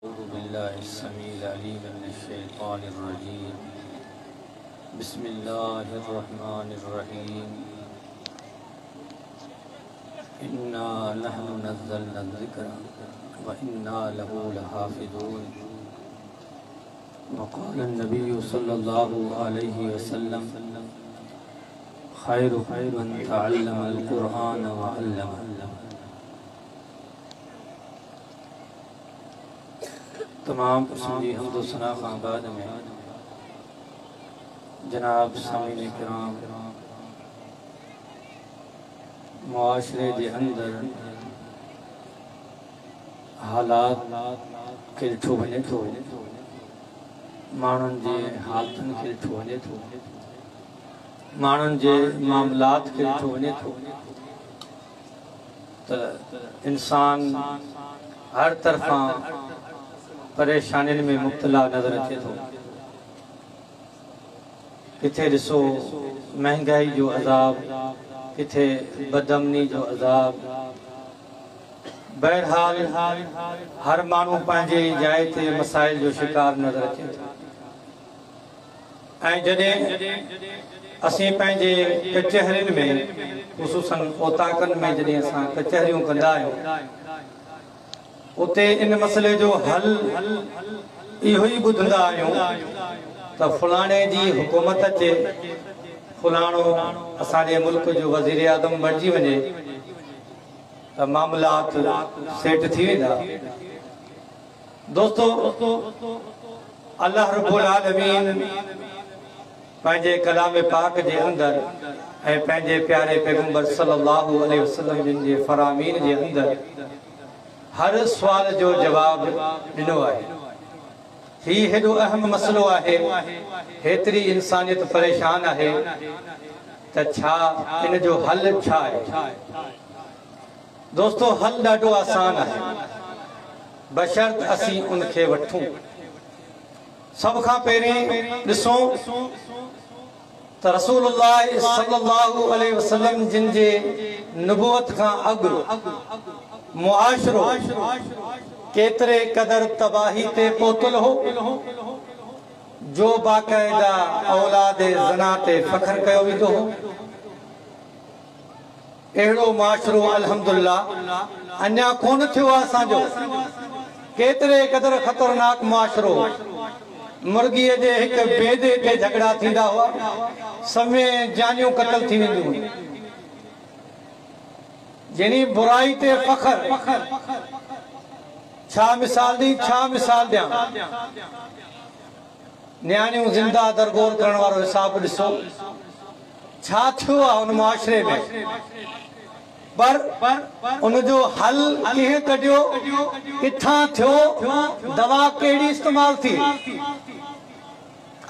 أعوذ بالله السميع العليم من الشيطان الرجيم. بسم الله الرحمن الرحيم. إنا نحن نزلنا الذكر وإنا له لحافظون. وقال النبي صلى الله عليه وسلم خيركم من تعلم القرآن وعلمه. तमाम पसंदी हम्द व सना खां बाद में जनाब सामीन किराम मुआशरे के अंदर हालात खे ॾिठो वञे थो, माण्हुनि जे हालतुनि खे ॾिठो वञे थो, माण्हुनि जे मामलात खे ॾिठो वञे थो त इंसान हर तरफ़ां परेशानियुनि में मुब्तला नज़र अचे थो। किथे ॾिसो महांगाई जो अज़ाब, किथे बदअमनी जो अज़ाब। बहरहाल हर माण्हू पंहिंजे जाइ ते मसाइल जो शिकार नज़र अचे थो। ऐं जॾहिं असीं पंहिंजे कचहरियुनि में ख़ुसूसन ओताकनि में जॾहिं असां कचहरियूं कंदा आहियूं, उते इन मसले जो हल इहो ई ॿुधंदा आहियूं त फलाणे जी हुकूमत अचे, फलाणो असांजे मुल्क जो वज़ीर आज़म बणिजी वञे त मामलात सेट थी वेंदा। दोस्तो, अल्लाह रब्बुल आलमीन पंहिंजे कलाम पाक जे अंदरि ऐं पंहिंजे प्यारे पैगंबर सल्लल्लाहु अलैहि वसल्लम जिन जे फरामीन जे अंदरि हर सुवाल जो जवाब ॾिनो आहे। ही हेॾो अहम मसलो आहे, हेतिरी इंसानियत परेशान आहे त छा इन जो हल छा आहे? दोस्तो, हल ॾाढो आसान आहे, बशर्त असीं उनखे वठूं। सभ खां पहिरीं ॾिसूं त रसूलुल्लाह सल्लल्लाहु अलैहि वसल्लम जिन जे नबूवत खां अॻु मुआशरो केतिरे क़दर तबाही ते पहुतल हो, जो बाक़ायदा औलाद ज़ना ते फ़ख्र कयो वेंदो हो। अहिड़ो मुआशरो अल्हम्दुलिल्लाह अञा कोन थियो आहे असांजो। केतिरे क़दर ख़तरनाक मुआशरो, मुर्गीअ जे हिकु बेदे ते झगड़ा थींदा हुआ, समय जानियूं क़तल थी वेंदियूं हुयूं। जिनी बुराई ते फ़ख्र, छा मिसाल दी, छा मिसाल ॾियां। न्याणियूं ज़िंदा दरगोर करण वारो हिसाब ॾिसो छा थियो आहे उन मुआशरे में। पर उनजो हल कीअं कढियो, किथां थियो, दवा कहिड़ी इस्तेमाल थी।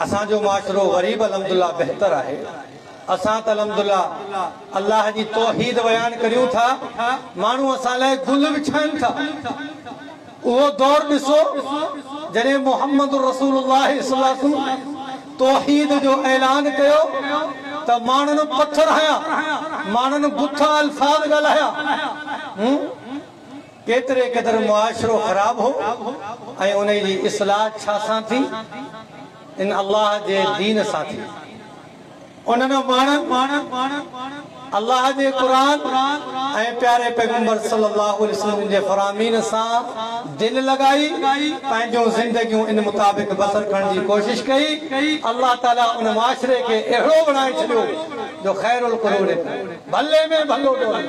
असांजो मुआशरो वरी बि अल्हम्दुलिल्लाह बहितर आहे। असां त अल्हम्दुलिल्लाह अल्लाह जी तौहीद बयान करियूं था, माण्हू असां लाइ गुल विछाइनि था। उहो दौर ॾिसो जॾहिं मुहम्मद रसूलुल्लाह सल्लल्लाहु अलैहि वसल्लम तौहीद जो ऐलान कयो त माण्हुनि पथर हया, माण्हुनि गुथा अल्फाज़ ॻाल्हाया। केतिरे क़दर मुआशरो ख़राब हो ऐं उन जी इस्लाह छा सां थी? इन अल्लाह जे दीन सां थी। उन्हनि माण्हुनि अल्लाह जे क़ुरान ऐं प्यारे पैगंबर सल्लल्लाहु अलैहि वसल्लम जे फरामीन सां दिल लॻाई, पंहिंजूं ज़िंदगियूं इन मुताबिक़ बसर करण जी कोशिश कई। अल्लाह ताला उन मुआशरे खे अहिड़ो बणाए छॾियो जो ख़ैरुल क़ुरून, भले में भलो दौर।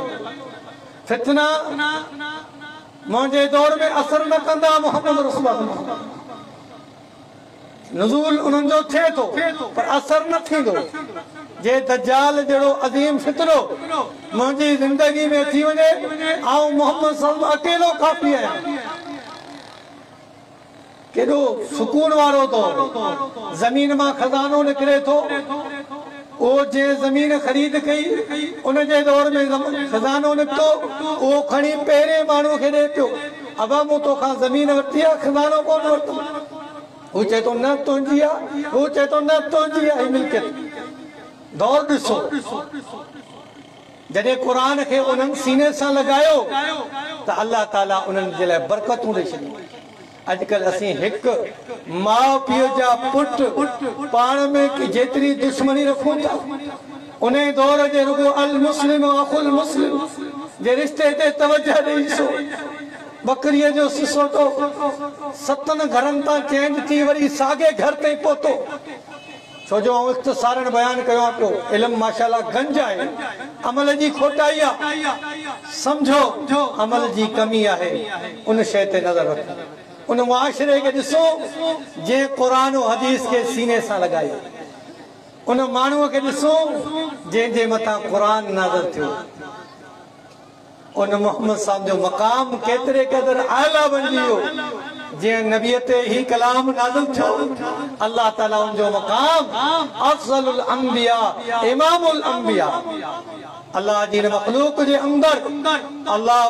फितना मुंहिंजे दौर में असर न कंदा। मोहम्मद रसूलुल्लाह नुज़ूल उन्हनि जो थिए थो पर असर न थींदो। जे दज्जाल जहिड़ो अज़ीम फितनो मुंहिंजी ज़िंदगी में थी वञे, आउं मोहम्मद सल्लल्लाहु अकेलो काफ़ी आहियां। केॾो सुकून वारो दौर, ज़मीन मां खज़ानो निकिरे थो। उहो जे ज़मीन ख़रीद कई उन जे दौर में खज़ानो निकितो, उहो खणी पहिरें माण्हू खे ॾे पियो, अबा मूं तोखां ज़मीन वरिती आहे, खज़ानो कोन वरितो। हू चए थो न तुंहिंजी आहे, हू चए थो न तुंहिंजी आहे मिल्कियत। दौर ॾिसो, जॾहिं क़ुरान खे उन्हनि सीने सां लॻायो त अल्लाह ताला उन्हनि जे लाइ बरकतूं ॾेई छॾियूं। अजकल असी एक माँ पियो जा पुट पाण में जेतरी दुश्मनी रखूं था उन दौर जे रुगो अल मुस्लिम अखुल मुस्लिम जे रिश्ते ते तवज्जो ॾेईसो बकरीअ जो सिसोटो 7 घरनि तां चेंज थी वरी साॻे घर ते पहुतो छो जो इख्तिसारन बयान कयो पियो इल्म माशाअल्लाह गंज आहे अमल जी खोटाई आहे समझो अमल जी कमी आहे उन शइ ते नज़र रखो उन मुआशरे के ॾिसो जे क़ुरान और हदीस के सीने सां लॻायो उन माण्हूअ खे ॾिसो जंहिंजे मथां क़ुरान नाज़िल थियो उन मोहम्मद साहब जो मक़ाम केतिरे क़दर आला बणिजी वियो जीअं नबीअ ते ही कलाम नाज़िल थियो अल्लाह ताला उन जो मक़ाम अफ़ज़लुल अंबिया इमामुल अंबिया अल्लाह जी मखलूक जे अंदर अल्लाह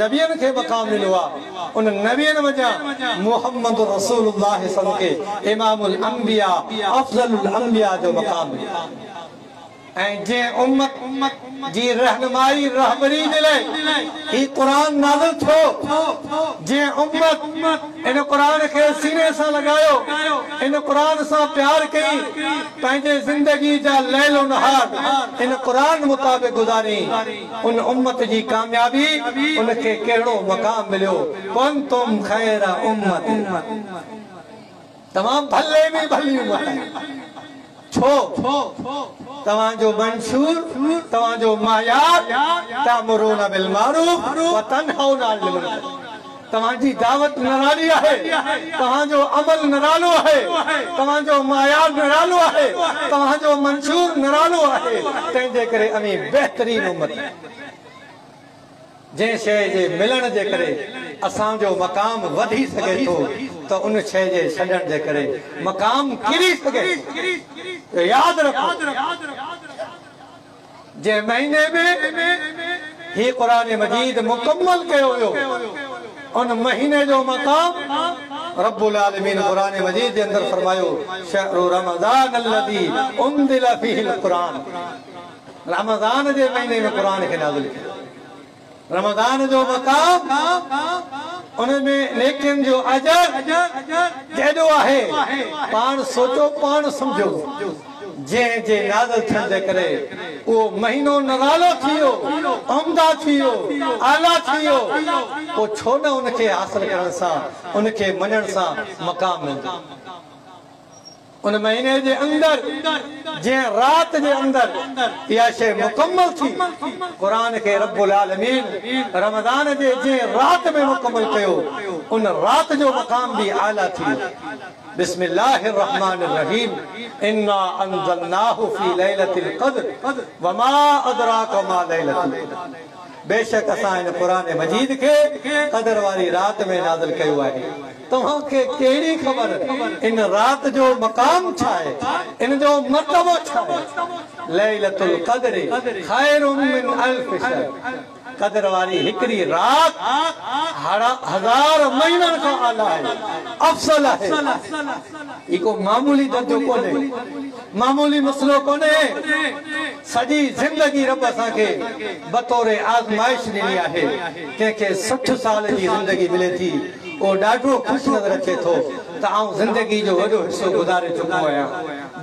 नबियन के मकाम ॾिनो आहे उन नबियन वजा मुहम्मद रसूलुल्लाह सल्लल्लाहु अलैहि वसल्लम के इमामुल अंबिया अफजलुल अंबिया जो मकाम ऐं जे उम्मत जी रहनुमाई रहबरी जे लाइ ही कुरान नाज़िल थियो जे उम्मत इन कुरान के सीने सां लगायो इन कुरान सां प्यार कई पंहिंजे जिंदगी जा लैल नहार इन कुरान मुताबिक गुजारी उन उम्मत जी कामयाबी उनके केड़ो मकाम मिलियो कुंतुम खैरा उम्मत तमाम भले में भली उम्मत छो तवाजो मंशूर तवाजो मायार तामुरूना बिल मारूफ व तनहौना अनिल मुनकर तवाजी दावत नराली है तवाजो अमल नरालो है तवाजो मायार नरालो है तवाजो मंशूर नरालो है तंहिंजे करे अमी बेहतरीन उम्मत जे शइ जे मिलण जे करे असांजो मकाम वधी सके थो तो उन शइ जे छॾण जे करे मकाम किरी सके याद रखो जे महीने में ही कुरान मजीद मुकम्मल कयो वियो उन महीने जो मकाम रब्बुल आलमीन कुरान मजीद के अंदर फरमायो शहरु रमजान अल्लज़ी उन्ज़िला फ़ीहिल कुरान रमजान जे महीने में कुरान के नाज़िल किया रमजान जो मकाम उनमें नेकिन जो अजर केॾो आहे पाण सोचो पाण समझो जे नाज़िल थियण जे करे वो महीनो नरालो थियो उम्दा थियो आला थियो वो छो न उनके हासिल करण सां उनके मञण सां मकाम मिलंदो उन महीने जे अंदर जे रात जे अंदर यह शे मुकम्मल थी कुरान के रब्बुल आलमीन रमजान जे रात में मुकम्मल कयो उन रात जो मकाम भी आला थी बिस्मिल्लाहिर रहमानिर रहीम इन्ना अंज़लनाहु फी लैलतिल क़द्र वमा अदराका मा लैलतुल क़द्र बेशक असां इन कुरान मजीद के कदर वाली रात में नाज़िल कयो आहे तव्हां के केड़ी खबर इन रात जो मकाम छा है इन जो मर्तबो छा है लैलतुल क़द्र खैरुम मिन अल्फ शहर कदर वाली हिकड़ी रात 1000 महीनन का आला है अफसल है इको मामूली दर्जो कोने मामूली मसलो कोने सजी जिंदगी रब असा के बतौर आजमाइश ॾिनी आहे कंहिंखे 60 साल जी जिंदगी मिले थी वो ॾाढो खुश नज़र अचे थो त आऊं जिंदगी जो वॾो हिस्सो गुज़ारे चुको आहियां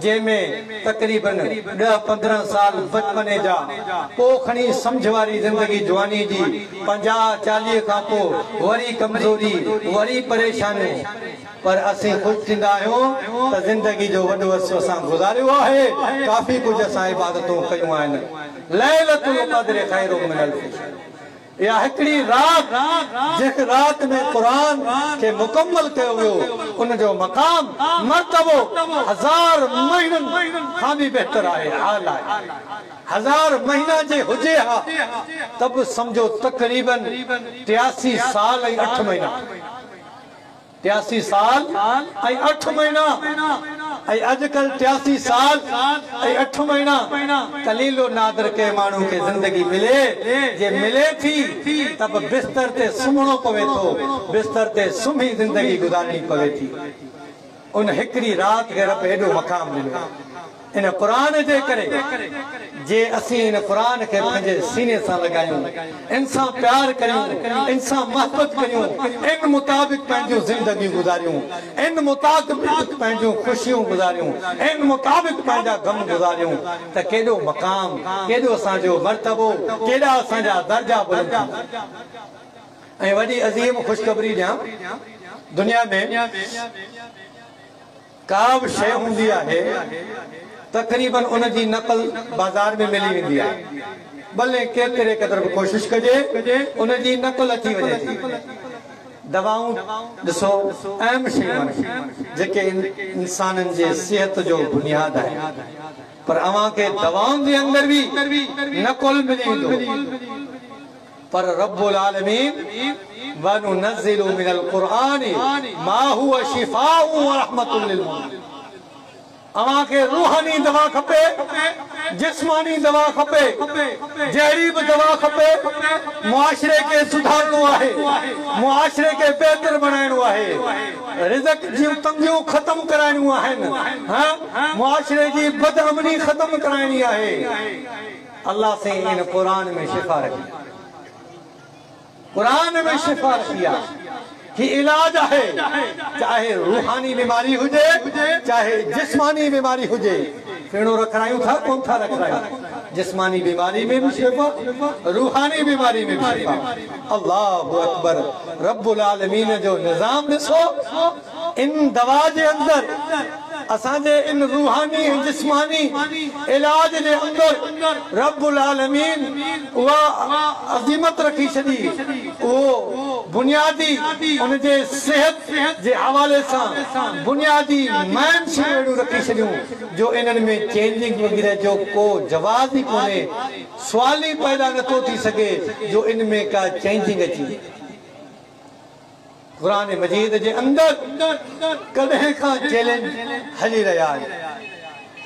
जंहिंमें तक़रीबन 10-15 साल बचपने जा पोइ खणी सम्झ वारी जिंदगी जवानी जी 50-40 खां पोइ वरी कमज़ोरी वरी परेशानियूं पर असीं ख़ुशि थींदा आहियूं त जिंदगी जो वॾो हिस्सो असां गुज़ारियो आहे काफ़ी कुझु असां इबादतूं कयूं आहिनि लैलतुल क़द्र खैरुम मिन अल्फ शहर या हिकड़ी रात जिस रात में कुरान के मुकम्मल कयो वियो उन जो मकाम मर्तबो 1000 महीनन खां भी बेहतर आहे आला आहे 1000 महीना जे हुजे हा तब समझो तकरीबन 83 साल ऐं 8 महीना 83 साल ऐं 8 महीना ऐं अजकल 83 साल ऐं 8 महीना कलीलो नादर के माण्हू के जिंदगी मिले जे मिले थी तब बिस्तर ते सुम्हणो पवे थो बिस्तर ते सुम्ही जिंदगी गुजारनी पवे थी उन हिकड़ी रात के रब एडो मकाम ॾिनो इन क़ुरान जे करे जे असीं इन क़ुरान खे पंहिंजे सीने सां लॻायूं, इन सां प्यार करियूं, इन सां मोहबत करियूं, इन मुताबिक़ पंहिंजूं ज़िंदगियूं गुज़ारियूं, इन मुताबिक़ पंहिंजूं ख़ुशियूं गुज़ारियूं, इन मुताबिक़ पंहिंजा ग़म गुज़ारियूं त केॾो मक़ाम, केॾो असांजो मर्तबो, केॾा असांजा दर्जा बुलंद थींदा। ऐं वॾी अज़ीम ख़ुशख़बरी ॾियां, दुनिया में का बि शइ हूंदी आहे तक़रीबन उन जी नक़ल बाज़ार में मिली वेंदी आहे, भले केतिरे क़दुरु बि कोशिशि कजे उन जी नक़ल अची वञे थी। दवाऊं ॾिसो अहम शयूं आहिनि जेके इंसाननि जे सिहत जो बुनियादु आहे, पर अव्हां खे दवाउनि जे अंदरि बि नक़ल मिली वेंदो। पर रब्बुल आलमीन वनुनज़्ज़िलु मिनल क़ुरआनि मा हुवा शिफ़ाउ व रहमतुल लिल मुमिनीन। अव्हां खे रूहानी दवा खपे, जिस्मानी दवा खपे, जहिड़ी बि दवा खपे, मुआशरे खे सुधारणो आहे, मुआशरे खे बहितर बणाइणो आहे, रिज़्क़ जूं तंगियूं ख़तम कराइणियूं आहिनि, मुआशरे जी बदअमनी ख़तम कराइणी आहे। अल्लाह से इन क़ुरान में शिफ़ा रखी, क़ुरान में शिफ़ा रखी आहे कि इलाज है, चाहे रूहानी बीमारी हुजे, चाहे जिस्मानी बीमारी हुजे। फेणो रखरायूं था, कोन था रखरायूं, जिस्मानी बीमारी में भी शिफ़ा, रूहानी बीमारी में भी शिफ़ा। अल्लाहु अकबर। रब्बुल आलमीन जो निज़ाम ॾिसो, इन दवा जे अंदर असांजे इन रूहानी ऐं जिस्मानी इलाज जे अंदर रब्बुल आलमीन उहा अज़ीमत रखी छॾी, उहो बुनियादी उन जे सिहत जे हवाले सां बुनियादी मैन शयूं रखी छॾियूं जो इन्हनि में चेंजिंग वग़ैरह जो को जवाब ई कोन्हे, सुवाल ई पैदा नथो थी सघे जो इन में का चेंजिंग अची। क़ुरान मजीद जे अंदर कॾहिं खां चैलेंज हली रहिया आहिनि।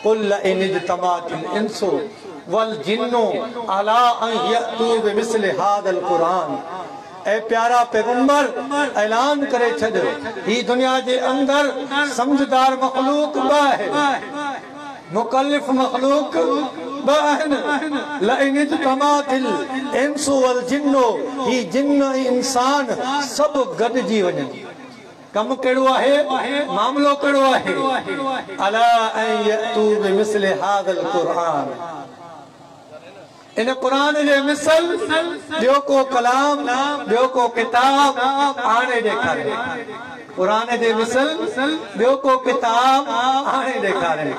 कुल इन इज्तमाअतिल इंसु वल जिन्नु अला अन यअतू बिमिस्लि हादल क़ुरान। ऐ प्यारा पैगंबर ऐलान करे छॾ, ही दुनिया जे अंदर समझदार मखलूक ॿ आहे, मुकल्लिफ मखलूक ॿ आहिनि। लइन इज्तमाअतिल इंसु वल जिन्नु, ही जिन्न ऐं इंसान सभु गॾिजी वञनि। कमु कहिड़ो आहे, मामलो कहिड़ो आहे? अला अन यअतू बिमिस्लि हादल क़ुरान। इन क़ुरान जे मिसल ॿियो को कलाम, ॿियो को किताब आणे ॾेखारे। क़ुरान जे मिसल ॿियो को किताब आणे ॾेखारे।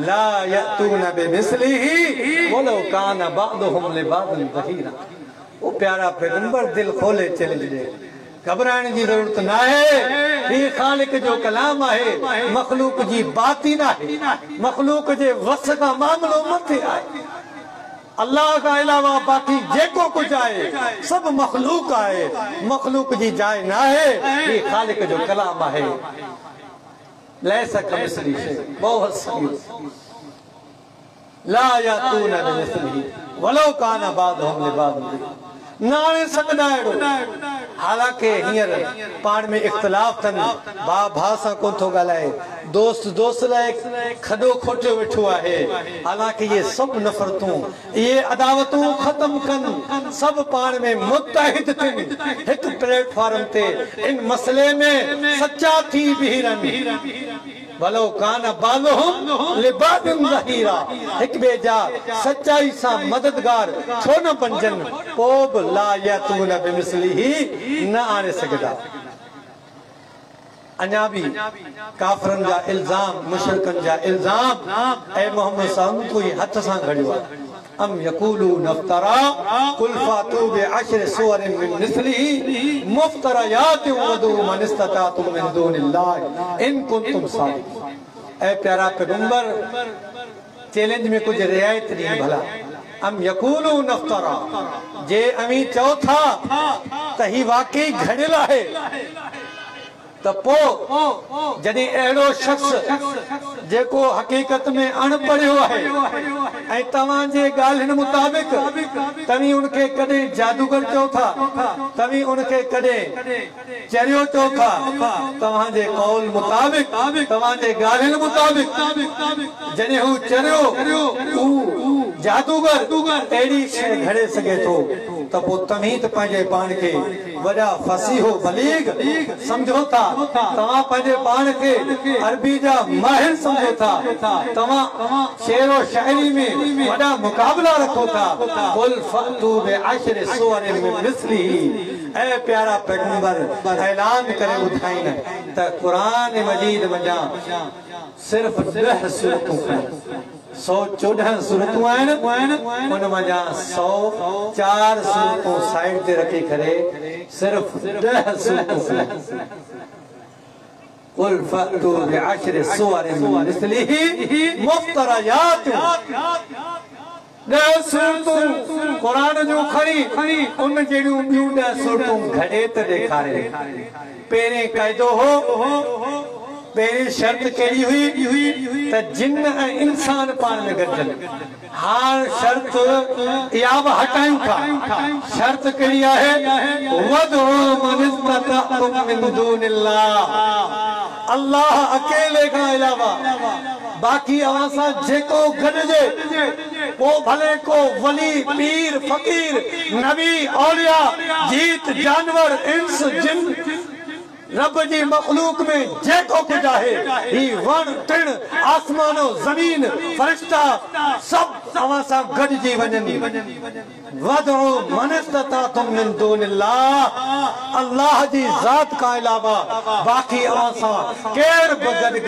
ला यअतून बिमिस्लिही वलौ कान बअदुहुम लिबअदिन ज़हीरा। ओ प्यारा पैगंबर दिल खोले चैलेंज ॾे, घबराइण जी ज़रूरत न आहे। ही ख़ालिक जो कलाम आहे, मखलूक जी बातिन आहे, मखलूक जे वस खां मामलो मथे आहे। अल्लाह खां अलावा बाक़ी जेको कुझु आहे सभु मखलूक आहे, मखलूक जी जाइ न आहे। ही ख़ालिक जो कलाम आहे। लैसा कमिस्लिही शै'उन वहुव समीउस ला यअतून बिमिस्लिही वलौ कान बअदुहुम लिबअदिन ज़हीरा। न आणे सघंदा अहिड़ो। हालांकि हींअर पाण में इख़्तिलाफ़ अथनि, भाउ भाउ सां कोन थो ॻाल्हाए, दोस्त दोस्त लाइ खॾो खोटियो वेठो आहे। हालांकि इहे सभु नफ़रतूं, इहे अदावतूं ख़तमु कनि, सभु पाण में मुत्तहिद थियनि, हिकु प्लेटफॉर्म ते इन मसइले में सचा थी बीह रहनि। वलौ कान बअदुहुम लिबअदिन ज़हीरा, हिक ॿिए जा सचाई सां मददगार छो न बणजनि, पोइ बि ला यअतून बिमिस्लिही न आणे सघंदा। अञा बि काफ़िरनि जा इल्ज़ाम, मुशरिकनि जा इल्ज़ाम ऐं मोहम्मद साहब कोई हथ सां घड़ियो आहे। अम यक़ूलून इफ्तरा कुल फातू बिअशरि सुवरिन मिन मिस्लिही मुफ्तरयातिन वदू मन इस्तताअतुम मिन दूनिल्लाह इन कुंतुम सादिक़ीन। ऐ प्यारा पैगंबर चैलेंज में कुछ रियायत ॾियो भला। अम यक़ूलून इफ्तरा, जे अमी चओ था त ही वाकई घड़ियल आहे, त पोइ जॾहिं अहिड़ो शख़्स जेको हक़ीक़त में अणपढ़ियो आहे ऐं तव्हांजे ॻाल्हियुनि मुताबिक़ तव्हीं उनखे कॾहिं जादूगर चओ था, तव्हीं उनखे कॾहिं चरियो चओ था, तव्हांजे कौल मुताबिक़ तव्हांजे ॻाल्हियुनि मुताबिक़ जॾहिं हू चरियो हू जादूगर अहिड़ी शइ घड़े सघे थो त पोइ तव्हीं त पंहिंजे पाण खे वॾा फसीहो बलीग सम्झो था, तव्हां पंहिंजे पाण खे अरबी जा माहिर सम्झो था, तव्हां शेर और शाइरी में वॾा मुक़ाबला रखो था। कुल फअतू बिअशरि सूवरिन मिन मिस्लिही, ऐ प्यारा पैगंबर ऐलान करे ॿुधाईनि त क़ुरान मजीद मंझां सिर्फ़ 10 सूरतूं 114 सूरतूं आहिनि, उन मंझां 104 सूरतूं साइड ते रखी करे सिर्फ़ 10 सूरतूं कुल फअतू बिअशरि सूवरिन मिन मिस्लिही मुफ्तरयात 10 सूरतूं क़ुरान जूं खणी उन जहिड़ियूं ॿियूं 10 सूरतूं घड़े त ॾेखारे। पहिरें क़ाइदो हो, पहिरीं शर्त कहिड़ी हुई त जिन ऐं इंसान पाण में गॾिजनि। हाणे शर्त इहा बि हटायूं था। शर्त कहिड़ी आहे? वदउ मन इस्तताअतुम मिन दूनिल्लाह, अल्लाह अकेले खां अलावा बाक़ी अवां सां जेको गॾिजे, पोइ भले को वली पीर फ़कीर नबी औलिया जीत जानवर इंस जिन रब जी मखलूक में जेको कुछ आहे, ही वण टिण आसमानो ज़मीन फरिश्ता सब अवां सां गॾिजी वञनि। वदउ मन इस्तताअतुम मिन दूनिल्लाह, अल्लाह जी ज़ात खां अलावा बाक़ी अवां सां केरु बि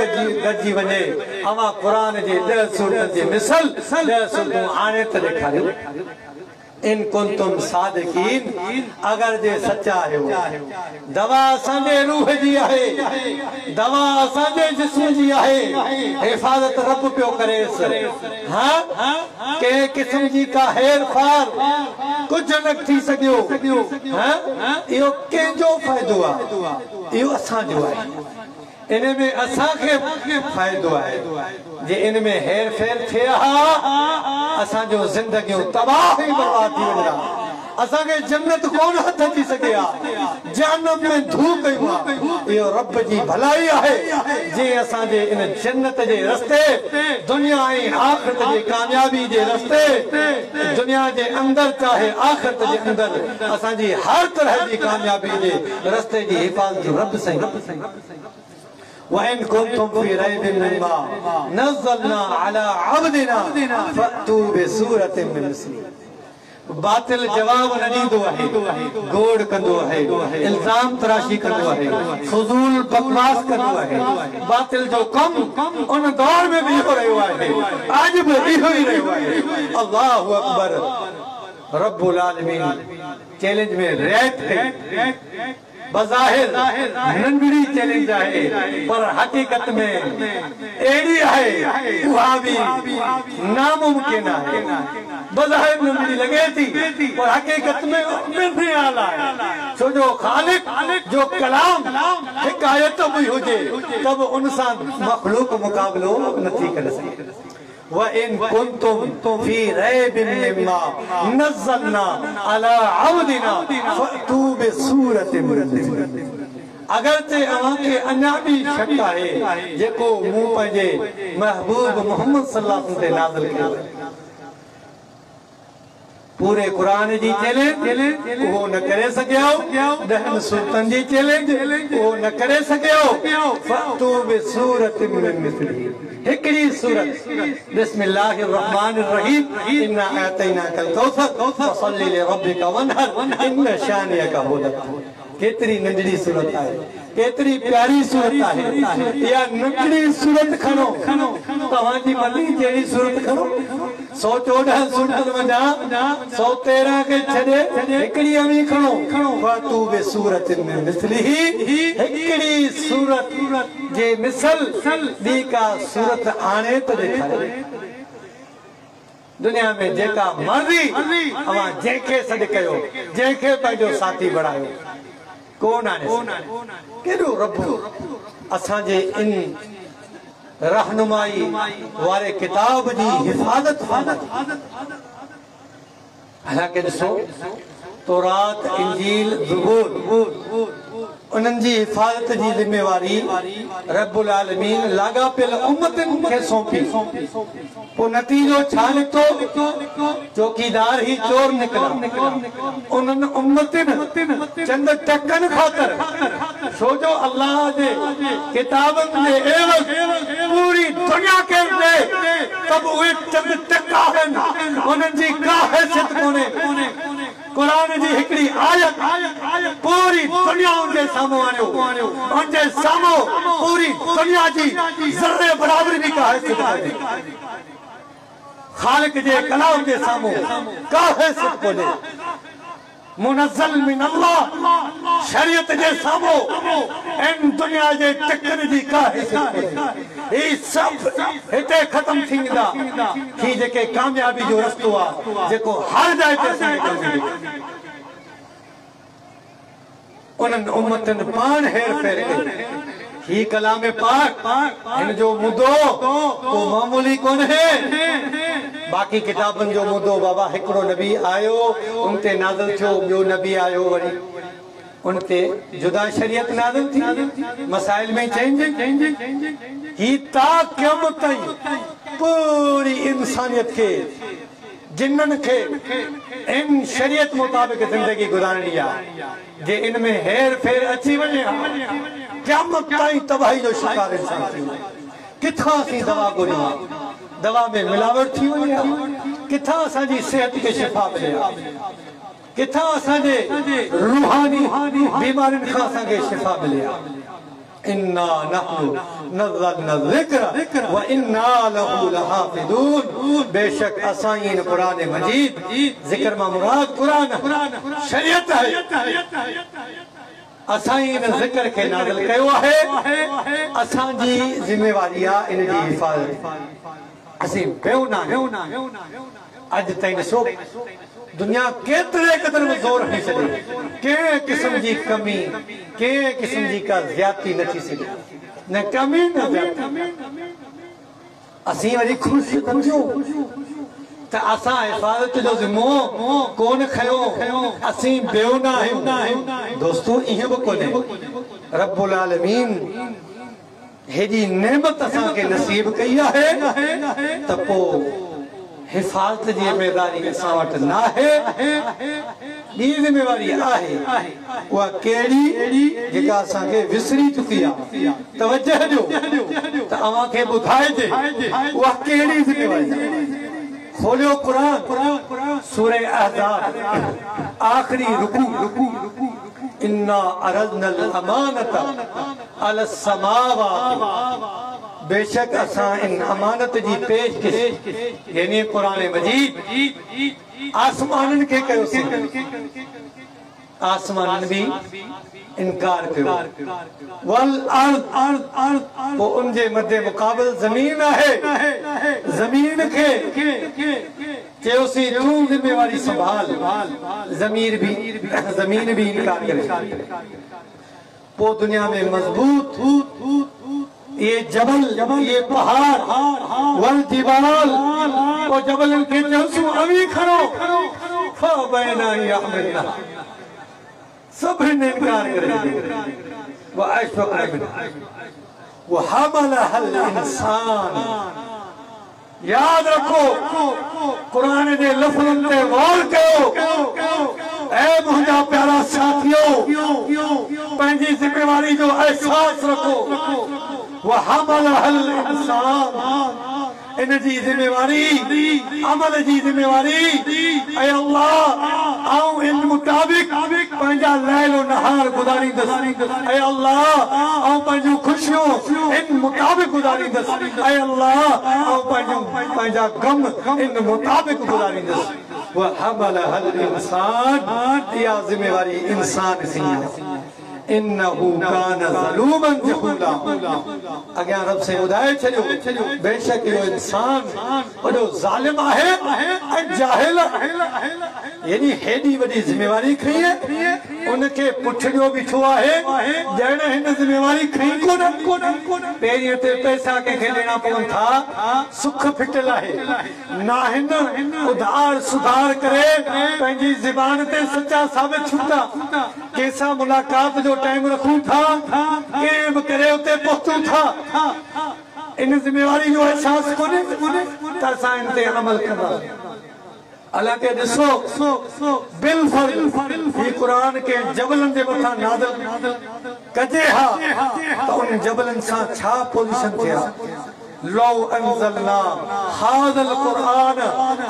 गॾिजी वञे। अवां क़ुरान जे 10 सूरतनि जी मिसल 10 सूरतूं आणे त ॾेखारियो। इन कुंतुम सादिकीन, अगर जे सच्चा आहियो। दवा असांजे रूह जी आहे, दवा असांजे जिस्म जी आहे, हिफ़ाज़त रब पियो करेसि। हाँ, कंहिं क़िस्म जी का हेर फार कुझु न थी सघियो। हाँ, इहो कंहिंजो फ़ाइदो आहे? इहो असांजो आहे। इन में असांखे फ़ाइदो आहे। जे इन में हेर फेर थिए हा, असांजो ज़िंदगियूं तबाह ई बर्बाद थी वञा। असांखे जन्नत कोन हथ अची सघे हा, जहन्नम में धू कयूं हा। इहो रब जी भलाई आहे जे असांजे इन जन्नत जे रस्ते, दुनिया ऐं आख़िरत जी कामयाबी जे रस्ते, दुनिया जे अंदर चाहे आख़िरत जे अंदर असांजी हर तरह जी कामयाबी जे रस्ते जी हिफ़ाज़त रब साईं। وَإِن كُنتُمْ فِي رَيْبٍ مِّمَّا نَزَّلْنَا عَلَى عَبْدِنَا فَأْتُوا بِسُورَةٍ مِّن مِّثْلِهِ। बातिल जवाब न ॾींदो आहे, गोड़ कंदो आहे, इल्ज़ाम तराशी कंदो आहे, फज़ूल बकवास कंदो आहे। बातिल जो कमु उन दौर में बि इहो रहियो आहे, अॼु बि इहो ई रहियो आहे। अल्लाहु अकबर। रब्बुल आलमीन चैलेंज में रियायत कई। बज़ाहिर नंढड़ी चैलेंज आहे, पर हक़ीक़त में अहिड़ी आहे उहा बि नामुमकिन आहे। बज़ाहिर नंढड़ी लॻे थी, पर हक़ीक़त में बेमिसाल आहे। छो जो ख़ालिक जो कलाम हिकायत बि हुजे त बि उन सां मख़लूक मुक़ाबिलो नथी करे सघे। وَإِن كُنتُمْ فِي رَيْبٍ مِّمَّا نَزَّلْنَا عَلَى عَبْدِنَا فَأْتُوا بِسُورَةٍ مِّن مِّثْلِهِ। अगरचे अव्हांखे अञा बि शक आहे जेको मूं पंहिंजे महबूब मोहम्मद सल्लल्लाहु अलैहि वसल्लम ते नाज़िल कयो। पूरे कुरान जी चैलेंज उहो न करे सघियो, 10 सूरतनि जी चैलेंज उहो न करे सघियो। फअतू बिसूरतिन मिन मिस्लिही, हिकिड़ी सूरत बिस्मिल्लाहिर रहमानिर रहीम, इन्ना आतैनाकल कौसर फसल्लि लिरब्बिका वनहर इन्न शानियका हुवा। केतरी नंढड़ी सूरत आहे, केतरी प्यारी सूरत आहे। इहा नंढड़ी सूरत खणो, तव्हांजी मर्ज़ी जहिड़ी सूरत खणो। 114 सूरतनि मंझां 113 खे छॾे हिकिड़ी अमी खणो। फअतू बिसूरतिन मिन मिस्लिही, हिकिड़ी सूरत जे मिसल ॿी का सूरत आणे त ॾेखारे। दुनिया में जेका मर्ज़ी अवां जंहिंखे सॾु कयो, जंहिंखे पंहिंजो साथी बणायो, कौन आने केॾो रब असांजे इन रहनुमाई वारे किताब जी हिफ़ाज़त हालांकि ॾिसो तौरात इंजील ज़बूर उन्हनि जी हिफ़ाज़त जी ज़िम्मेवारी रब्बुल आलमीन लाॻापियल उम्मतनि खे सौंपी पोइ नतीजो छा निकितो चौकीदार ही चोर निकिता उन्हनि उम्मतनि चंद टकनि ख़ातिर छो जो अल्लाह जे किताबनि जे एवज़ पूरी दुनिया खे ॾे तब उहे चंद टक आहिनि उन्हनि जी का हैसियत कोन्हे कुरान जी हिकिड़ी आयत पूरी दुनिया उनके साम्हूं आणियो उनके साम्हूं पूरी दुनिया जी ज़र्रे बराबरी भी का हैसियत कोन्हे खालिक जे कलाम जे साम्हूं का हैसियत कोन्हे मुनज़्ज़ल मिन अल्लाह शरीयत जे साम्हूं इन दुनिया जे टकनि जी का हैसियत कोन्हे ही सब हिते ख़त्म थींदा ही जेके कामयाबी जो रस्तो आहे जेको हर जाइ ते असांखे उन्हनि उम्मतनि पाण हेर फेर कई ही कलाम पाक इन जो मुद्दो को मामूली कोन्हे बाक़ी किताबनि जो मुद्दो बाबा हिकिड़ो नबी आयो उन ते नाज़िल थियो ॿियो नबी आयो वरी उन ते जुदा शरीयत नाज़िल थी मसाइल में चेंज ही ता क़यामत ताईं पूरी इंसानियत के जिन्ननि खे इन शरीयत मुताबिक जिंदगी गुज़ारणी आहे जे इन में हेर फेर अची वञे क़यामत ताईं तबाही जो शिकार इंसान थी वञे किथां असीं दवा घुरियूं दवा में मिलावट थी वञे किथां असांजी सिहत खे शिफ़ा मिले किथां असांजे रूहानी बीमारियुनि खां असांखे शिफ़ा मिले इन्ना नहनु नज़्ज़लना ज़िक्र व इन्ना लहू लहाफ़िज़ून बेशक असां इन कुरान मजीद ज़िक्र मां मुराद कुरान शरीयत है असां इन ज़िक्र खे नाज़िल कयो आहे असांजी ज़िम्मेवारी आहे इन जी हिफ़ाज़त असीं बेवना अॼु ताईं ॾिसो दुनिया केतिरे क़दर में ज़ोर हणी सघे कंहिं क़िस्म जी कमी कंहिं क़िस्म जी का ज़्यादती न थी सघे न कमी न ज़्यादती असीं वरी ख़ुशि कजो त असां हिफ़ाज़त जो ज़िम्मो कोन खयो असीं बेवना आहियूं दोस्तो इहो बि कोन्हे रब्बुल आलमीन हेॾी नेमत असांखे नसीब कई आहे त पोइ हिफ़ाज़त जी ज़िम्मेदारी असां वटि न आहे ॿी ज़िम्मेवारी आहे उहा कहिड़ी जेका असांखे विसरी चुकी आहे तवजह ॾियो त अव्हांखे ॿुधाइजे उहा कहिड़ी ज़िम्मेवारी खोलियो क़ुरान सूरह अहज़ाब आख़िरी रुकू इन्ना अरज़नल अमानत अलस समावाति बेशक असां इन अमानत जी पेशकश यानी कुरान मजीद आसमाननि खे कयोसीं आसमाननि भी इनकार कयो वल अर्ज़ पोइ उन जे मदे मुक़ाबिल ज़मीन आहे ज़मीन खे चयोसीं तूं ज़िम्मेवारी संभाल ज़मीन भी इनकार करे पोइ दुनिया में मज़बूत ये जबल ये पहाड़ वल जिबाल और जबल के जंसू अभी खरो फबैना यहमिलना सब ने इनकार करे वो अशफक़ मिन वो हमलहल इंसान याद रखो कुरान जे लफ़्ज़नि ते गौर कयो ऐ मुंहिंजा प्यारा साथियो पंहिंजी ज़िम्मेवारी जो एहसास रखो वो हमलहल इंसान इन जी ज़िम्मेवारी अमल जी ज़िम्मेवारी ऐ अल्लाह आऊं इन मुताबिक पंहिंजा लैलो नहार गुज़ारींदुसि ऐ अल्लाह आऊं पंहिंजूं ख़ुशियूं इन मुताबिक गुज़ारींदुसि ऐ अल्लाह आऊं पंहिंजा गम इन मुताबिक गुज़ारींदुसि वो हमलहल इंसान इहा ज़िम्मेवारी इंसान जी इन्नहु कान ज़लूमन जहूला अॻियां रब से ॿुधाए छॾियो बेशक इहो इंसान वॾो ज़ालिम आहे ऐं जाहिल यानी हेडी वडी जिम्मेवारी खई है उनके पुठियो बिठो आहे जण हिन जिम्मेवारी खई कोन पेरी ते पैसा के लेना पवन था सुख फिटल आहे ना हिन उधार सुधार करे पंहिंजी ज़बान ते सच्चा साबित छूटा केसा मुलाकात जो टाइम रखूं था के भी करे उते पहुंचूं था इन जिम्मेवारी जो एहसास कोने त असां इन ते अमल कंदा अल्लाह के दिसो बिल्कुल ये कुरान के जबलन दे मथा नाज़िल कजे हा तो उन जबलन सा छा पोजीशन थिया लौ अंज़लना हाज़ल कुरान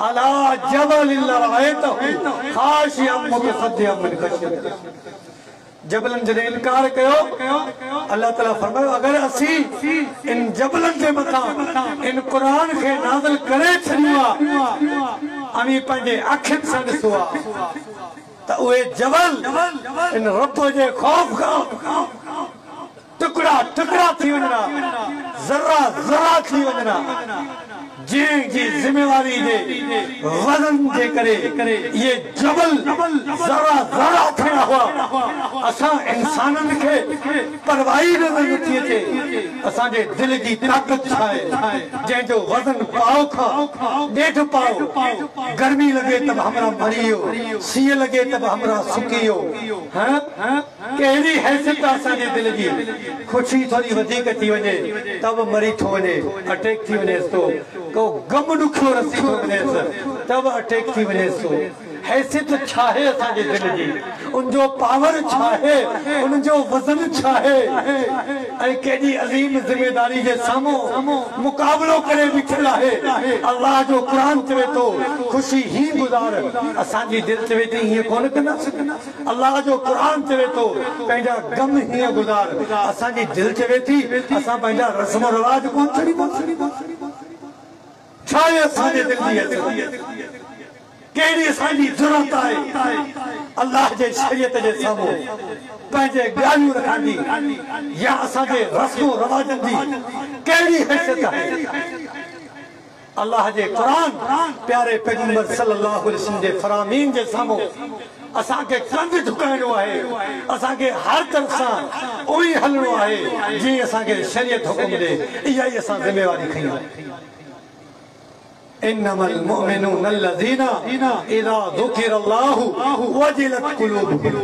अला जबलिन लरअयतहु खाशियम मुतसद्दिअम मिन खश्यतिल्लाह जबलन जने इनकार कयो अल्लाह ताला फरमायो अगर असी इन जबलन जे मथा इन कुरान के नाज़िल करे छडियो अमी पंहिंजे अखियुनि सां ॾिसो त उहे जबल इन रब जे खौफ खां टुकड़ा टुकड़ा थी वञा ज़रा ज़रा थी वञा जी जिम्मेवारी दे वजन जे करे ये जबल ज़रा ज़रा थिया हुआ असां इंसानन के परवाही नज़र नथी अचे असां जे दिल जी ताकत छा आहे जंहिंजो वजन पाव खां ॾेढ पाव गर्मी लगे तब हमरा मरियो सीअ लगे तब हमरा सुकियो हां कहिड़ी हैसियत असां जे दिल जी खुशी थोड़ी वधीक थी वञे तब मरी थो वञे अटैक थी वञे तो को गम दुखो रसी थो वञे तब अटैक थी वञे तो हैसियत छा है असां जे दिल जी उनजो पावर छा है उनजो वजन छा है ऐं केॾी अज़ीम जिम्मेदारी जे साम्हूं मुक़ाबलो करे बीठल आहे अल्लाह जो क़ुरान चवे थो खुशी ही गुज़ार असां जी दिल चवे थी हीअं कोन कंदासीं अल्लाह जो क़ुरान चवे थो पंहिंजा गम हीअं गुज़ार असां जी दिल चवे थी असां पंहिंजा रस्म रिवाज कोन छॾींदासीं छा आहे असां जे दिल जी हैसियत केड़ी असांजी ज़रूरत आहे अल्लाह जे शरीयत जे साम्हूं पंहिंजे ॻाल्हियूं रखंदी या असांजे रस्मो रवाजनि जी कहिड़ी हैसियत आहे अल्लाह जे क़ुरान प्यारे पैगंबर सल्लल्लाहु अलैहि वसल्लम जे फरामीन जे साम्हूं असांखे कंध झुकाइणो आहे असांखे हर तरफ़ सां उही हलणो आहे जीअं असांखे शरीयत हुकुम ॾे इहा ई असां ज़िम्मेवारी खई आहे इन्नमल मुमिनून अल्लज़ीना इज़ा ज़ुकिरल्लाहु वजिलत क़ुलूबुहुम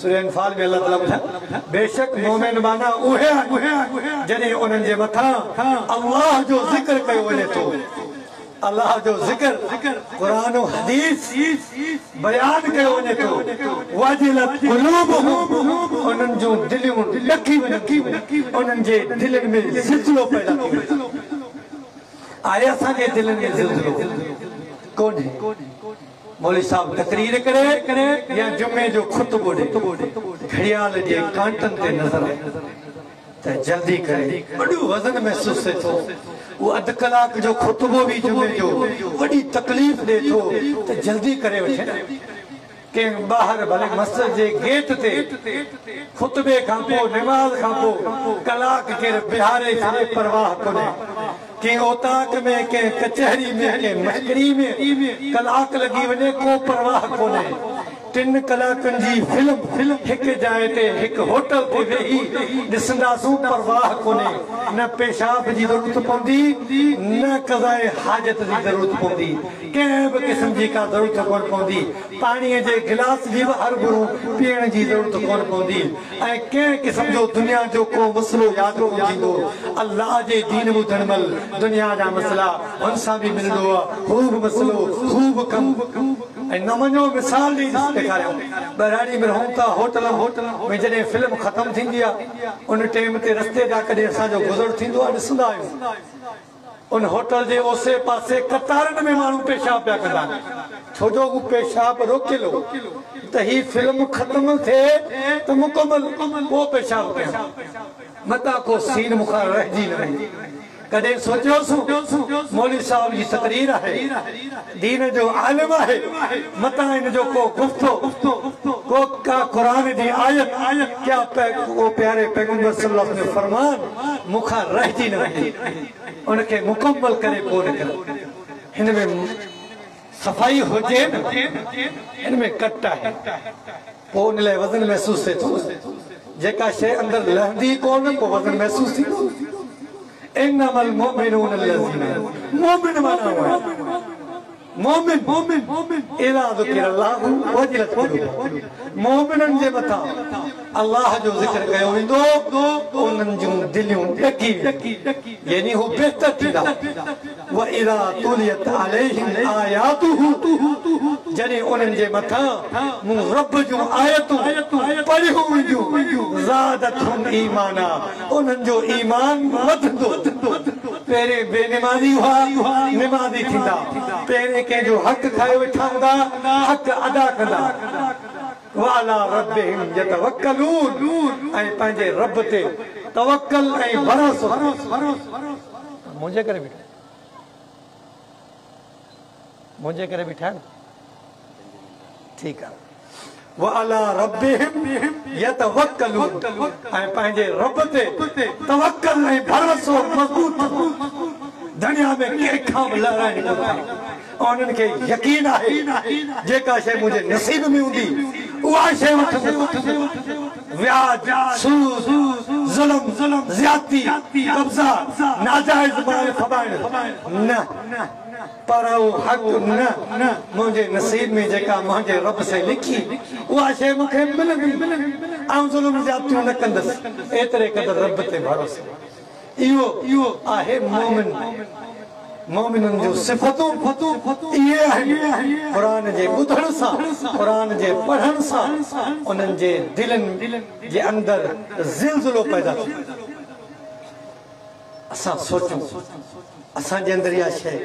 सूरह अनफाल में अल्लाह ताला ॿुधाए बेशक मोमिन माना उहे जॾहिं उन्हनि जे मथां अल्लाह जो ज़िक्र कयो वञे थो अल्लाह जो ज़िक्र क़ुरान और हदीस बयान कयो वञे थो वजिलत क़ुलूबुहुम उन्हनि जूं दिलियूं ॾकी वञनि उन्हनि जे दिलनि में ज़िलज़िलो पैदा थी वञे आया असांजे दिलनि में ज़िलज़िलो कोन्हे मौलवी साहब तकरीर करे या जुमे जो खुतबो ॾे घड़ियाल जे कांटनि ते नज़र त जल्दी करे वॾो वज़न महसूस थिए थो वो अध कलाक जो खुतबो भी जुमे जो वॾी तकलीफ़ ॾे थो त जल्दी करे वठे के बाहर भले मस्जिद जे गेट ते खुतबे खां पोइ नमाज़ खां पोइ कलाक केर बिहारे छॾे परवाह कोन्हे के ओताक में के कचहरी में के महकरी में कलाक लगी वने को परवाह कोने 3 कलाकनि जी फिल्म एक जाइ ते एक होटल ते वेही ॾिसंदासूं परवाह कोने न पेशाब जी ज़रूरत पवंदी न कज़ाए हाजत जी ज़रूरत पवंदी कंहिं बि क़िस्म जी का ज़रूरत कोन पवंदी पाणीअ जे गिलास जी बि हर घुरो पीअण जी ज़रूरत कोन पवंदी ऐं कंहिं क़िस्म जो दुनिया जो को मसलो यादि कोन थींदो अल्लाह जे दीन ॿुधण महिल दुनिया जा मसला हुन सां बि मिलंदो आहे हू बि मसलो हू बि कमु ऐं न वञो मिसाल ॾेई ॾेखारियो ॿराड़ी में रहूं था होटल में जॾहिं फिल्म ख़तमु थींदी आहे उन टाइम ते रस्ते ॾांहुं कॾहिं असांजो गुज़र थींदो आहे ॾिसंदा आहियूं उन होटल जे ओसे पासे कतारनि में माण्हू पेशाब पिया कंदा छो जो हू पेशाब रोकियल हो त ही फिल्म ख़तमु थिए त मुकमल पोइ पेशाब कयां मतां को सीन मूंखां रहिजी न वञे कदे सोचियोसि मौलवी साहब जी तकरीर है दीन जो आलिम है मता इन जो को गुफ्तो को का कुरान दी आयत क्या वो प्यारे पैगंबर सल्लल्लाहु अलैहि वसल्लम फरमान मुखा रहजी न वने उनके मुकम्मल करे पोइ निकल हिन में सफ़ाई हुजे न इनमें कट आहे पोइ उन लाइ वज़न महसूस थिए थो जेका शइ अंदरि लहंदी कोन पोइ वज़न महसूस थींदो इन्नमल मुमिनून लज़ीना मोमिन माना मोमिन इज़ा ज़ुकिरल्लाहु वजिलत क़ुलूबुहुम मोमिननि जे मथां अल्लाह जो ज़िक्र कयो वेंदो उन्हनि जूं दिलियूं ॾकी यानी हू बहितर थींदा व इज़ा तुलियत अलैहिम आयातुहु जॾहिं उन्हनि जे मथां मूं रब जूं आयतूं पढ़ियूं वेंदियूं ज़ादतहुम ईमाना उन्हनि जो ईमान वधंदो पहिरें बेनिमाज़ी हुआ निमाज़ी थींदा पहिरें कंहिंजो हक़ खाए वेठा हूंदा हक़ अदा कंदा वाला रब्बिहिम यतवक्कलून ऐं पंहिंजे रब ते तवक्कल ऐं भरोसो मुंहिंजे करे बीठा ठीकु आहे वाला रब्बिहिम यतवक्कलून ऐं पंहिंजे रब ते तवक्कल ऐं भरोसो मज़बूत दुनिया में कंहिंखां बि लड़ाइण उन्हनि खे यकीन आहे जेका शइ मुंहिंजे नसीब में हूंदी उहा शइ व्याज सूद ज़ुल्म ज़्यादती कब्ज़ा नाजाइज़ माल फबाइण न पर हक़ न मुंहिंजे नसीब में जेका मुंहिंजे रब से लिखी उहा शइ मूंखे मिलंदी ऐं ज़ुल्म ज़्यादतियूं न कंदसि एतिरे क़दुरु रब ते भरोसो इहो आहे मोमिननि जूं सिफ़तूं इहे आहिनि क़ुरान जे ॿुधण सां क़ुरान जे पढ़ण सां उन्हनि जे दिलनि जे अंदरि ज़िलज़िलो पैदा थींदो असां सोचूं असांजे अंदरि इहा शइ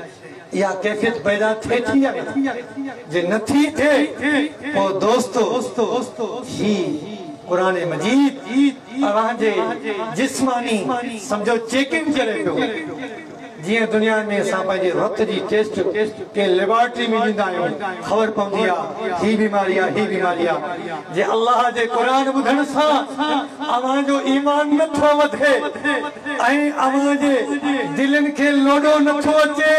इहा कैफ़ियत पैदा थिए थी या जे नथी थिए पोइ दोस्तो ही क़ुरान मजीद अव्हांजे जिस्मानी सम्झो चेकिंग करे पियो जीअं दुनिया में असां पंहिंजे रत जी टेस्ट कंहिं लेबोरेटरी में ॾींदा आहियूं ख़बर पवंदी आहे ही बीमारी आहे जे अल्लाह जे क़ुर ॿुधण सां अव्हांजो ईमान नथो वधे ऐं अव्हांजे दिलनि खे लोॾो नथो अचे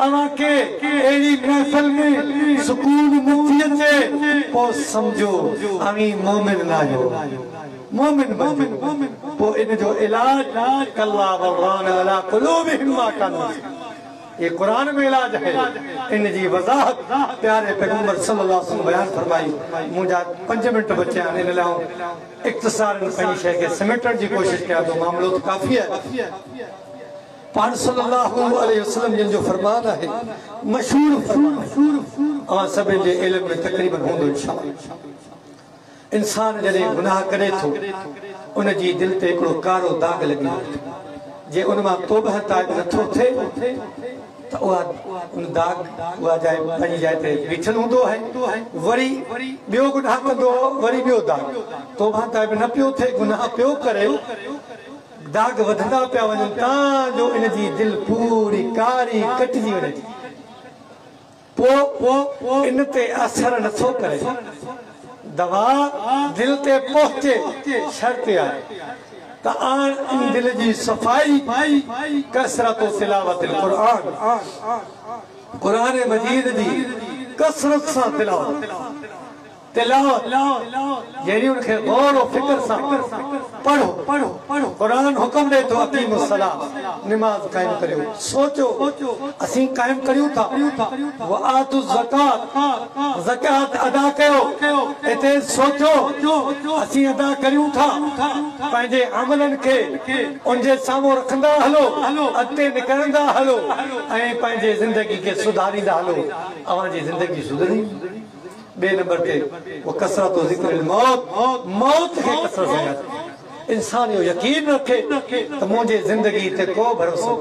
अव्हांखे अहिड़ी महफ़िल में सुकून नथी अचे पोइ सम्झो अवी मोमिन न आहियो मोमिन पोइ इन जो इलाज कल्ला बररान अला क़ुलूबिहिम मा कानू ये कुरान में इलाज है इन जी वज़ाहत प्यारे पैगंबर सल्लल्लाहु अलैहि वसल्लम बयान फरमाई मुंहिंजा 5 मिनट बचे आहिनि इन लाइ इख्तिसार में पंहिंजी शइ खे समेटण जी कोशिशि कयां थो मामलो त काफ़ी आहे पाण सल्लल्लाहु अलैहि वसल्लम जिन जो फरमान है मशहूर फरमान अवां सभिनि जे इल्म में तक़रीबन हूंदो इंशाअल्लाह इंसान जॾहिं गुनाह करे थो उन जी दिलि ते हिकिड़ो कारो दाग लॻी जे उन मां तौबह ताइब नथो थिए त उहा उन दाग उहा जाइ पंहिंजी जाइ ते बीठल हूंदो आहे वरी ॿियो गुनाह कंदो वरी ॿियो दाग तौबह ताइब न पियो थिए गुनाह पियो करे दाग वधंदा पिया वञनि तव्हांजो इन जी दिलि पूरी कारी कटिजी वञे थी पोइ इन ते असर नथो करे दवा दिल ते पहुचे शर्त आहे त इन दिल जी सफ़ाई कसरत तिलावत क़ुरान मजीद जी कसरत सां तिलावत यानी उनखे गौर और फिक्र सां पढ़ो क़ुरान हुक्म दे तो अकीमुस सलाह नमाज कायम करियो सोचो असीं कायम करियूं था व आतु ज़कात अदा कयो एते सोचो असीं अदा करियूं था पंहिंजे अमलनि खे उनजे साम्हूं रखंदा हलो अॻिते निकिरंदा हलो ऐं पंहिंजे ज़िंदगी खे सुधारींदा हलो अव्हांजी ज़िंदगी सुधरी बे नंबर पे वो कसरत ज़िक्र मौत के कसरत से इंसान यो यकीन रखे तो मुझे जिंदगी ते को भरोसो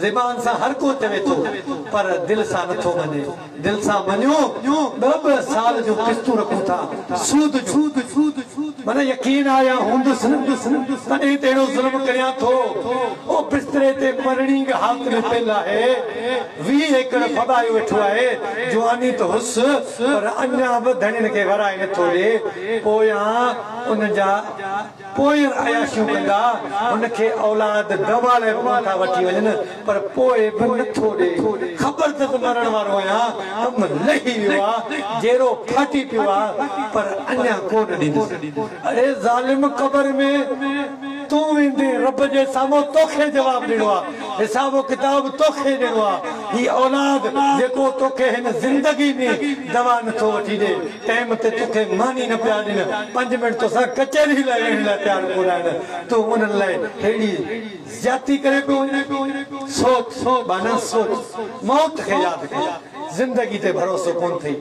ज़बान सा हर को चवे तो पर दिल सा नथो मने दिल सा मनियो 2 साल जो किस्तू रखूं था सूद माना यकीन आया हुंदुस तॾहिं तेड़ो ज़ुल्म करियां थो ओ बिस्तरे ते मरणी के हालत में पेला है 20 एकड़ फदायो वेठो आहे जवानी तो हुस पर अन्या बि धणिन के वराए नथो ॾे पोयां उन जा पोइ आयाशियूं कंदा उनखे औलाद दवा लाइ था वठी वञनि पर पोइ बि नथो ॾे ख़बर त मरण वारो आहियां कम लही वियो आहे जहिड़ो फाटी पियो आहे पर अञा कोन ॾींदुसि अरे ज़ालिम क़बर में तू वेंदे रब जे साम्हूं तोखे जवाब ॾियणो आहे हिसाब किताब तोखे ॾियणो आहे ही औलाद जेको तोखे हिन ज़िंदगी में दवा नथो वठी ॾे टाइम ते तोखे मानी न पिया ॾिन 5 मिंट तोसां कचहरी लाइ वेहण लाइ तयारु कोन आहिनि तूं उन्हनि लाइ अहिड़ी ज़्यादती करे पियो सोच बाना सोच मौत खे यादि कयो जिंदगी ते भरोसो कोन थी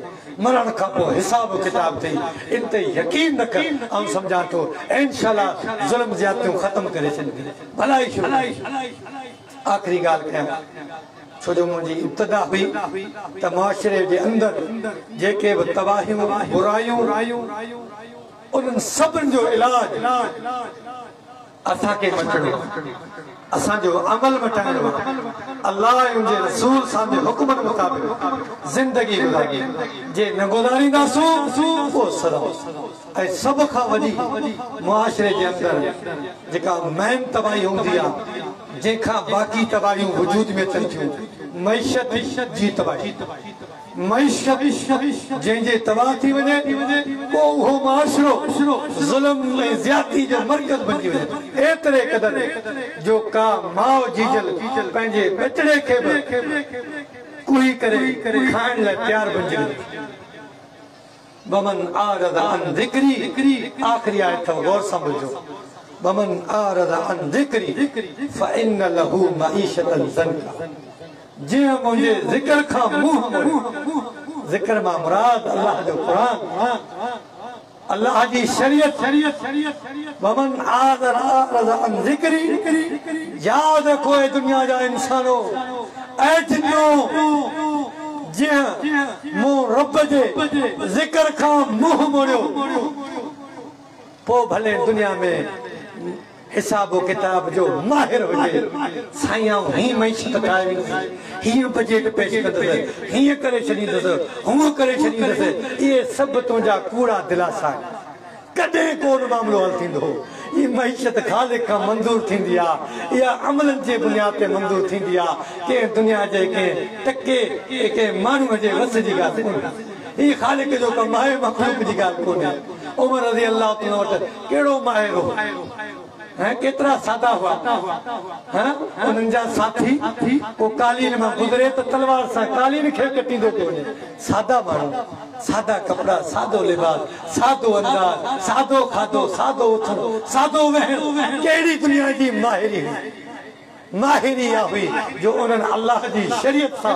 मरण खां पोइ हिसाब किताब थी इन ते यकीन न कर ऐं सम्झां थो इंशाअल्लाह ज़ुल्म ज़्यादतियूं ख़त्म करे छॾंदी भलाई आख़िरी ॻाल्हि कयां छो जो मुंहिंजी इब्तिदा हुई त मुआशिरे जे अंदरि जेके बि तबाहियूं बुरायूं उन्हनि सभिनि जो इलाज असांखे मटणो असांजो अमल मटाइणो अल्लाह ऐं उनजे रसूल सां जे हुकमनि मुताबिक़ ज़िंदगी गुज़ारी जे न गुज़ारींदासूं पोइ सदो ऐं सभ खां वॾी मुआशिरे जे अंदरि जेका मेन तबाही हूंदी आहे जंहिंखां बाक़ी तबाहियूं वजूद में अचनि थियूं मईशत जी तबाही मईशत जंहिंजे तबाह थी वञे पोइ उहो मुआशिरो ज़ुल्म ऐं ज़्यादती जो मर्कज़ बणिजी वञे एतिरे क़दुरु जो का माउ जीजल पंहिंजे बचड़े खे बि कुड़ी करे खाइण लाइ तयारु बणिजी वञे बमन आरद अन ज़िक्री आख़िरी आयत अथव गौर सां ॿुधो बमन आरद अन ज़िक्री फ़इन्न लहू मईशतन ज़ंका जीअं मुंहिंजे ज़िक्र खां मुंहुं मोड़ियो ज़िक्र मां मुराद अल्लाह जो क़ुरान अल्लाह जी शरीयत बमन आरद अन ज़िक्री यादि रखो ऐं दुनिया जा इंसानो ऐं जिनो जीअं मूं रब जे ज़िक्र खां मुंहुं मोड़ियो पोइ भले दुनिया में हिसाब किताब जो माहिर हुजे साईं हीअं मईशत ठाहे वेंदुसि हीअं बजेट पेश कंदुसि हीअं करे छॾींदुसि हूअं करे छॾींदुसि इहे सभु तुंहिंजा कूड़ा दिलासा कॾहिं कोन मामिलो हल थींदो ये मईशत खालिक खां मंज़ूर थींदी आहे इहा अमलनि जे बुनियाद ते मंज़ूर थींदी आहे कंहिं दुनिया जे कंहिं टके कंहिं माण्हूअ जे वस जी ॻाल्हि कोन्हे हीअ खालिक जो कमु आहे मख़लूक जी ॻाल्हि कोन्हे उमर रज़ी अल्लाह ताला वटि कहिड़ो माहिर हो केतिरा सादा हुआ उन्हनि जा साथी को कालीन मां गुज़रे त तलवार सां कालीन खे कटींदो पियो वञे सादा माण्हू सादा कपिड़ा सादो लिबास सादो अंदाज़ सादो खाधो सादो उथणो सादो वेहण कहिड़ी दुनिया जी माहिरी हुई माहिरी इहा हुई जो उन्हनि अल्लाह जी शरीयत सां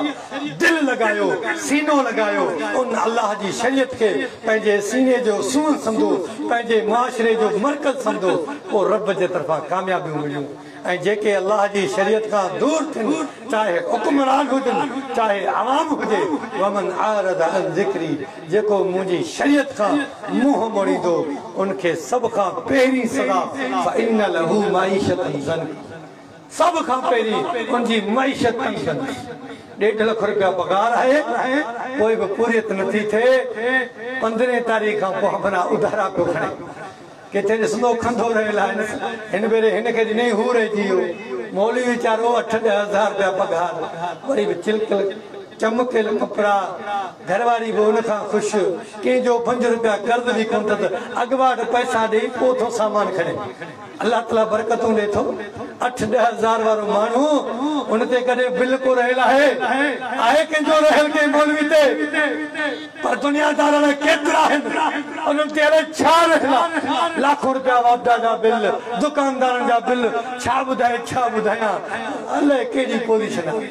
दिलि लॻायो सीनो लॻायो उन अल्लाह जी शरीयत खे पंहिंजे सीने जो सूर सम्झो पंहिंजे मुआशिरे जो मर्कज़ सम्झो पोइ रब जे तरफ़ां कामयाबियूं मिलियूं ऐं जेके अल्लाह जी शरीयत खां दूर थियनि चाहे हुक्मरान हुजनि चाहे आवाम हुजे वमन आरद अन ज़िक्री जेको मुंहिंजी शरीयत खां मुंहुं मोड़ींदो उनखे सभ खां पहिरीं सज़ा फ़इन्न लहू मईशतन ज़ंका सब खां पहिरीं उनजी मईशत तंग कंदुसि 1.5 लाख रुपया पगार आहे कोई बि पूरियत नथी थिए 15 तारीख़ खां पोइ भला उधारा पियो खणे किथे ॾिसंदो खंधो रहियल आहे हिन भेरे हिनखे ॾिनई हू रहिजी वियो मौलवी वीचारो 8-10 हज़ार रुपया पगार वरी बि चिलकल चमकियल कपिड़ा घरवारी बि हुन खां ख़ुशि कंहिंजो 5 रुपया कर्ज़ बि कोन अथसि अॻुवाट पैसा ॾेई पोइ थो सामान खणे अल्लाह ताला बरकतूं ॾे थो 8-10 हज़ार वारो माण्हू हुन ते कॾहिं बिल को रहियल आहे कंहिंजो रहियल कंहिं मौलवी ते पर दुनियादार केतिरा आहिनि उन्हनि ते अलाए छा रहियल आहे लाखों रुपया वापदा जा बिल दुकानदारनि जा बिल छा ॿुधायां अलाए कहिड़ी पोज़ीशन आहे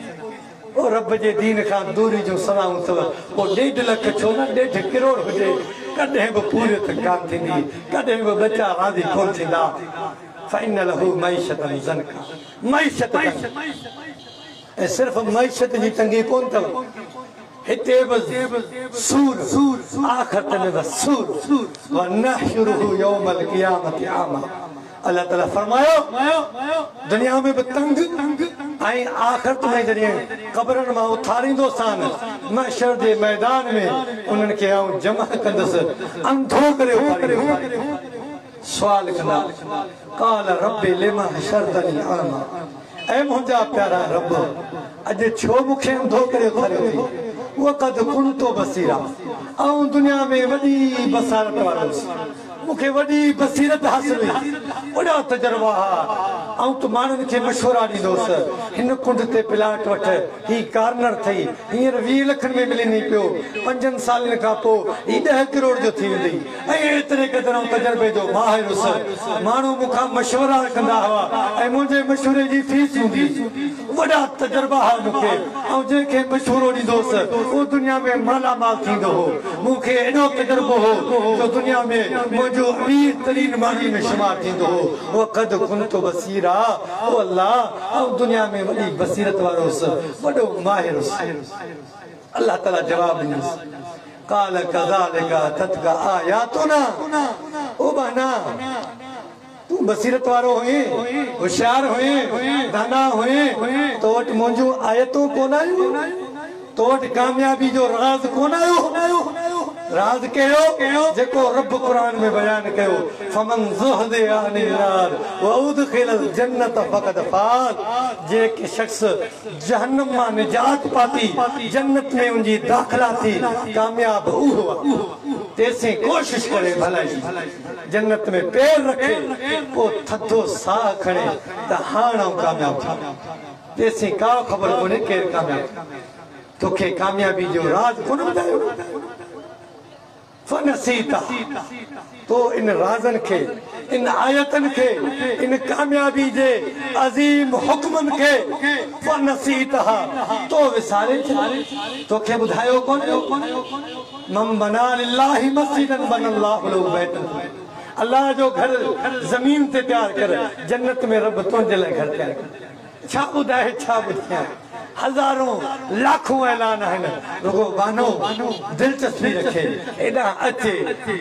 ओ रब जे दीन खां दूरी जूं सलाहूं अथव पोइ 1.5 लाख छो न 1.5 करोड़ हुजे कॾहिं बि पूरियत कान थींदी कॾहिं बि बचा राज़ी कोन थींदा फ़इन्न लहू मईशतन ज़ंका मईशत ऐं सिर्फ़ मईशत जी तंगी कोन अथव हिते बस सूर आखिरत में बस सूर वनहशुरुहु यौमल क़ियामत आमा। अल्लाह ताला फरमायो दुनिया में भी तंग आई आखिरत में जरिए कब्रन मां उथारींदो सान महशर जे मैदान में उन्हनि खे आऊं जमा कंदुसि अंधो करे उथारींदुसि। सवाल कंदा काल रब्बी लिमा हशरतनी आमा। ऐ मुंहिंजा प्यारा रब अॼु छो मूंखे अंधो करे उथारियो थी। वक़द कुंतो बसीरा ऐं दुनिया में वॾी बसारत वारो मूंखे वॾी बसीरत हासिल हुई वॾा तजुर्बा हुआ ऐं तूं माण्हुनि खे मशवरा ॾींदोसि हिन कुंड ते प्लाट वठ ही कार्नर अथई हींअर 20 लखनि में मिलनी पियो 5 सालनि खां पोइ ही 10 करोड़ जो थी वेंदी ऐं एतिरे क़दुरु तजुर्बे जो माहिर हुउसि। माण्हू मूंखां मशवरा कंदा हुआ ऐं मुंहिंजे मशवरे जी फीस हूंदी। वॾा तजुर्बा हुआ मूंखे ऐं जंहिंखे मशवरो ॾींदोसि उहो दुनिया में मालामाल थींदो हो। मूंखे एॾो तजुर्बो हो जो दुनिया में जो अमीर तरीन मानी में शुमार थींदो हो। वक़द कुंतो बसीरा ओ अल्लाह ऐं दुनिया में वॾी बसीरत वारो हुउसि वॾो माहिर हुउसि। अल्लाह ताला जवाब ॾिनसि काल कज़ालिका तत्का आयातुना। ओ बहना तू बसीरत वारो हुई होशियार हुई दाना हुई तो वटि मुंहिंजूं आयतूं कोन आयूं तो वटि कामयाबी जो राज़ कोन आयो। राज कहिड़ो जेको रब क़ुरान में बयान कयो फमन ज़ुहज़िहा अनिन नार व उदखिलल जन्नत फ़क़द फ़ाज़। जेके शख्स जहन्नम मां निजात पाती जन्नत में उनजी दाख़िला थी कामयाब उहो तेसी कोशिश करे भलाई जन्नत में पैर रखे पोइ थधो साह खणे त हाणे कामयाब थी तेसी का ख़बर कोन्हे केरु कामयाब तोखे कामयाबी जो राज कोन ॿुधायो। फनसीता तो इन राज़न के इन आयतन के इन कामयाबी जे अजीम हुक्मन के फनसीता तो विसारे तोखे ॿुधायो कोन मम बना लिल्लाहि मस्जिदन बनल्लाहु लहु बैतन। अल्लाह जो घर जमीन ते तैयार कर जन्नत में रब तुंहिंजे लाइ घर तैयार कर। छा ॿुधाए छा ॿुधाए हज़ारों लाखों ऐलान आहिनि रुगो बानो दिलचस्पी रखे एॾा अचे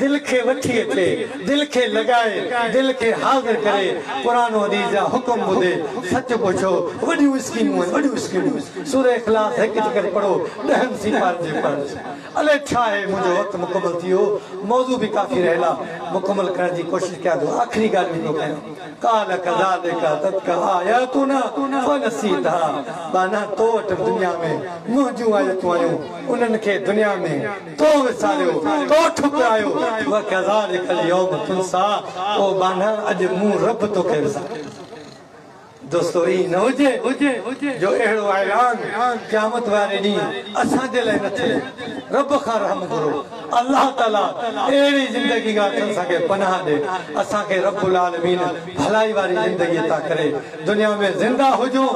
दिल खे वठी अचे दिल खे लॻाए दिल खे हाज़िर करे क़ुरान हदीस जा हुकुम ॿुधे सच पुछो वॾियूं स्कीमूं सूरह इख़लास हिकु चकर पढ़ो 10 सिफ़ार जे पढ़ अलाए छा आहे। मुंहिंजो वक़्तु मुकमल थी वियो मौज़ू बि काफ़ी रहियला मुकमल करण जी कोशिशि कयां थो। आख़िरी ॻाल्हि बि थो कयां काल कज़ालिका तत्का आयातुना फनसीतहा। बाना तो वटि दुनिया में मुंहिंजूं आयतूं आयूं उन्हनि खे दुनिया में तो विसारियो तो ठुकरायो व कज़ालिकल यौम तुनसा। ओ बाना अॼु मूं रब तोखे विसारियो। दोस्तो ई न हुजे जो अहिड़ो ऐलान क़यामत वारे ॾींहुं असांजे लाइ न थिए। रब खां रहम करो अल्लाह ताला अहिड़ी ज़िंदगी असांखे पनाह ॾे असांखे रब्बुल आलमीन भलाई वारी ज़िंदगी अता करे दुनिया में ज़िंदा हुजूं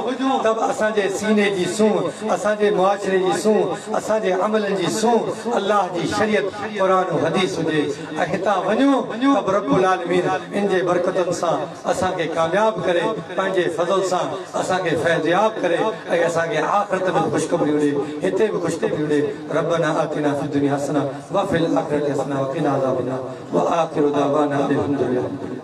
त असांजे सीने जी सूंह असांजे मुआशरे जी सूंह असांजे अमलनि जी सूंह अल्लाह जी शरीयत क़ुरान हदीस हुजे ऐं हितां वञूं त रब्बुल आलमीन इन जे बरकतुनि सां असांखे कामयाब करे पंहिंजे फज़ल सां असांखे फैज़याब करे ऐं असांखे आख़िरत में ख़ुशख़बरी ॾे हिते बि ख़ुशख़बरी ॾे। रब्बना आतिना फ़िद दुनिया हसना व फ़िल आख़िरति हसना व क़िना अज़ाबन्नार व आख़िरु दअवाना अनिल हम्दुलिल्लाह।